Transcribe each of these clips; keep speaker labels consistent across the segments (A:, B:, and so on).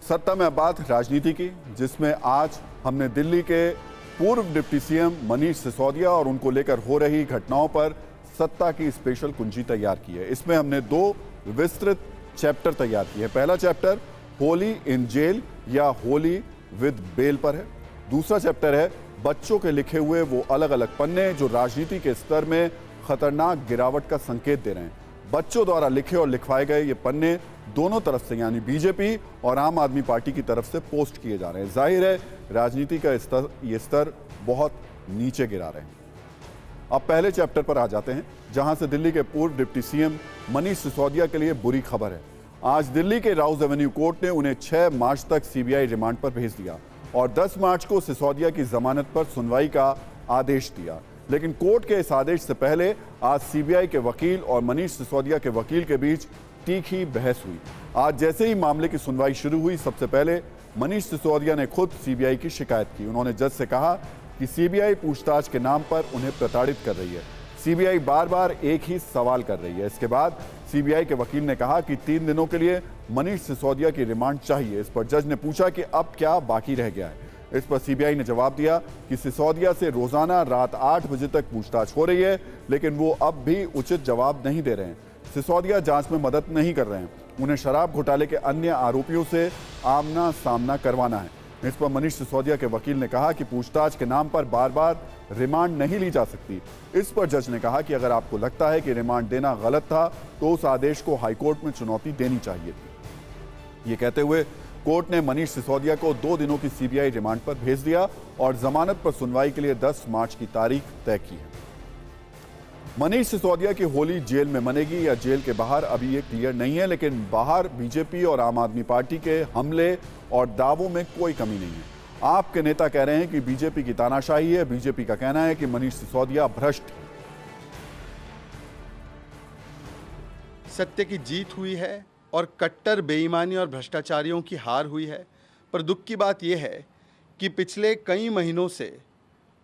A: सत्ता में अब बात राजनीति की, जिसमें आज हमने दिल्ली के पूर्व डिप्टी सीएम मनीष सिसोदिया और उनको लेकर हो रही घटनाओं पर सत्ता की स्पेशल कुंजी तैयार की है। इसमें हमने दो विस्तृत चैप्टर तैयार किए हैं। पहला चैप्टर होली इन जेल या होली विद बेल पर है। दूसरा चैप्टर है बच्चों के लिखे हुए वो अलग अलग पन्ने जो राजनीति के स्तर में खतरनाक गिरावट का संकेत दे रहे हैं। बच्चों द्वारा लिखे और लिखवाए गए ये पन्ने दोनों तरफ से यानी बीजेपी और आम आदमी पार्टी की तरफ से पोस्ट किए जा रहे हैं। जाहिर है राजनीति का ये स्तर बहुत नीचे गिरा रहे हैं। अब पहले चैप्टर पर आ जाते हैं, जहां से दिल्ली के पूर्व डिप्टी सीएम मनीष सिसोदिया के लिए बुरी खबर है। आज दिल्ली के राउज एवेन्यू कोर्ट ने उन्हें 6 मार्च तक सीबीआई रिमांड पर भेज दिया और 10 मार्च को सिसोदिया की जमानत पर सुनवाई का आदेश दिया। लेकिन कोर्ट के इस आदेश से पहले आज सीबीआई के वकील और मनीष सिसोदिया के वकील के बीच तीखी बहस हुई। आज जैसे ही मामले की सुनवाई शुरू हुई, सबसे पहले मनीष सिसोदिया ने खुद सीबीआई की शिकायत की। उन्होंने जज से कहा कि सीबीआई पूछताछ के नाम पर उन्हें प्रताड़ित कर रही है। सीबीआई बार बार एक ही सवाल कर रही है। इसके बाद सीबीआई के वकील ने कहा कि 3 दिनों के लिए मनीष सिसोदिया की रिमांड चाहिए। इस पर जज ने पूछा कि अब क्या बाकी रह गया है। इस पर सीबीआई ने जवाब दिया कि सिसोदिया से रोजाना रात 8 बजे तक पूछताछ हो रही है, लेकिन वो अब भी उचित जवाब नहीं दे रहे हैं। सिसोदिया जांच में मदद नहीं कर रहे हैं। उन्हें शराब घोटाले के अन्य आरोपियों से आमना सामना करवाना है। इस पर मनीष सिसोदिया के वकील ने कहा कि पूछताछ के नाम पर बार बार रिमांड नहीं ली जा सकती। इस पर जज ने कहा कि अगर आपको लगता है कि रिमांड देना गलत था तो उस आदेश को हाईकोर्ट में चुनौती देनी चाहिए थी। ये कहते हुए कोर्ट ने मनीष सिसोदिया को 2 दिनों की सीबीआई रिमांड पर भेज दिया और जमानत पर सुनवाई के लिए 10 मार्च की तारीख तय की है। मनीष सिसोदिया की होली जेल में मनेगी या जेल के बाहर, अभी ये क्लियर नहीं है, लेकिन बाहर बीजेपी और आम आदमी पार्टी के हमले और दावों में कोई कमी नहीं है। आपके नेता कह रहे हैं कि बीजेपी की तानाशाही है। बीजेपी का कहना है कि मनीष सिसोदिया भ्रष्ट।
B: सत्य की जीत हुई है और कट्टर बेईमानी और भ्रष्टाचारियों की हार हुई है। पर दुख की बात यह है कि पिछले कई महीनों से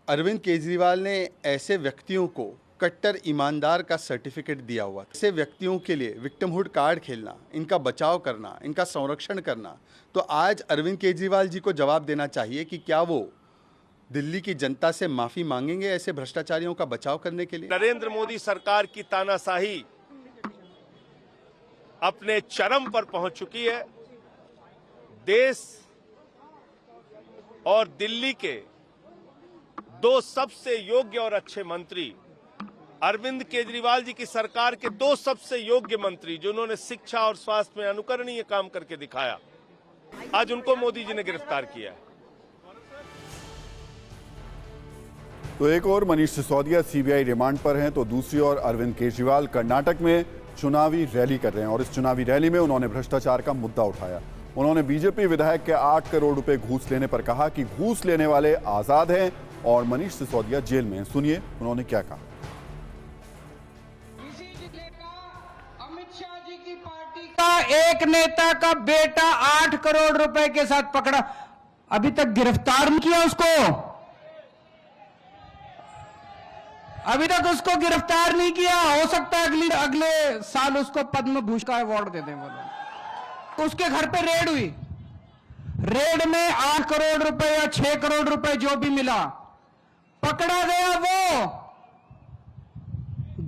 B: अरविंद केजरीवाल ने ऐसे व्यक्तियों को कट्टर ईमानदार का सर्टिफिकेट दिया हुआ। ऐसे व्यक्तियों के लिए विक्टिमहुड कार्ड खेलना, इनका बचाव करना, इनका संरक्षण करना, तो आज अरविंद केजरीवाल जी को जवाब देना चाहिए कि क्या वो दिल्ली की जनता से माफी मांगेंगे ऐसे भ्रष्टाचारियों का बचाव करने के लिए।
C: नरेंद्र मोदी सरकार की तानाशाही अपने चरम पर पहुंच चुकी है। देश और दिल्ली के 2 सबसे योग्य और अच्छे मंत्री, अरविंद केजरीवाल जी की सरकार के 2 सबसे योग्य मंत्री जिन्होंने शिक्षा और स्वास्थ्य में अनुकरणीय काम करके दिखाया, आज उनको मोदी जी ने गिरफ्तार किया है।
A: तो एक और मनीष सिसोदिया सीबीआई रिमांड पर हैं, तो दूसरी ओर अरविंद केजरीवाल कर्नाटक में चुनावी रैली कर रहे हैं और इस चुनावी रैली में उन्होंने भ्रष्टाचार का मुद्दा उठाया। उन्होंने बीजेपी विधायक के 8 करोड़ रुपए घूस लेने पर कहा कि घूस लेने वाले आजाद हैं और मनीष सिसोदिया जेल में हैं। सुनिए उन्होंने क्या कहा।
D: एक नेता का बेटा 8 करोड़ रुपए के साथ पकड़ा, अभी तक गिरफ्तार नहीं किया उसको। अभी तक उसको गिरफ्तार नहीं किया। हो सकता है अगले साल उसको पद्म भूषण का अवार्ड दे दें। बोलो उसके घर पे रेड हुई। रेड में 8 करोड़ रुपए या 6 करोड़ रुपए जो भी मिला, पकड़ा गया, वो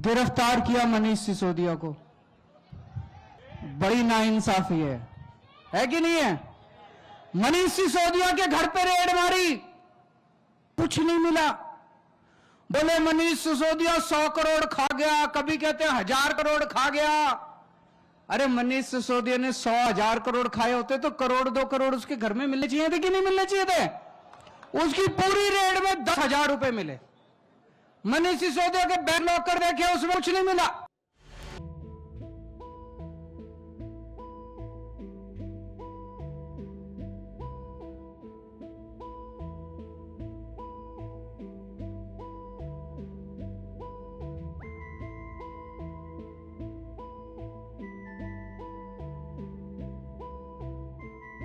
D: गिरफ्तार किया मनीष सिसोदिया को। बड़ी नाइंसाफी है कि नहीं है? मनीष सिसोदिया के घर पे रेड मारी, कुछ नहीं मिला। बोले मनीष सिसोदिया 100 करोड़ खा गया, कभी कहते हैं 1000 करोड़ खा गया। अरे मनीष सिसोदिया ने 100,000 करोड़ खाए होते तो करोड़ 2 करोड़ उसके घर में मिलने चाहिए थे कि नहीं मिलने चाहिए थे? उसकी पूरी रेड में 10,000 रुपए मिले। मनीष सिसोदिया के बैंक लॉकर देखे, उसमें कुछ नहीं मिला।